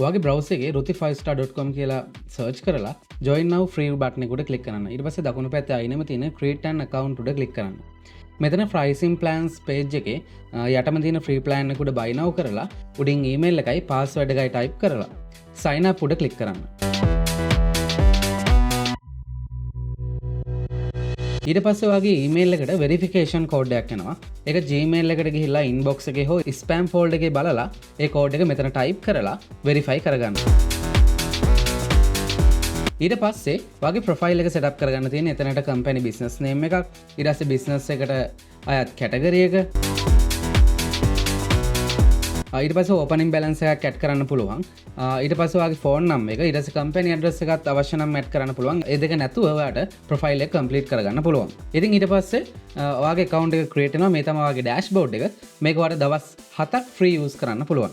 ඔයාගේ browser එකේ ruthi5star.com කියලා search කරලා join now free button එකට click කරන්න. ඊට පස්සේ දකුණු පැත්තේ අයිනෙම තියෙන create an account උඩ click කරන්න. මෙතන pricing plans page එකේ යටම තියෙන free plan එක උඩ buy now කරලා උඩින් email එකයි password එකයි type කරලා sign up උඩ click කරන්න. ඊට පස්සේ ඔයාගේ email එකට verification code එකක් එනවා. ඒක Gmail එකට ගිහිල්ලා inbox එකේ හෝ spam folder එකේ බලලා ඒ code එක මෙතන type කරලා verify කරගන්න. ඊට පස්සේ ඔයාගේ profile එක set up කරගන්න තියෙන එතනට company business name එකක්, ඊට පස්සේ business එකට අයත් category එක, ඊට පස්සේ opening balance එකක් add කරන්න පුළුවන්. ඊට පස්සේ ඔයාගේ phone number එක, ඊට පස්සේ company address එකත් අවශ්‍ය නම් add කරන්න පුළුවන්. ඒ දෙක නැතුව ඔයාට profile එක complete කරගන්න පුළුවන්. ඉතින් ඊට පස්සේ ඔයාගේ account එක create වෙනවා. මේ තමයි ඔයාගේ dashboard එක. මේක ඔයාලට දවස් 7ක් free use කරන්න පුළුවන්.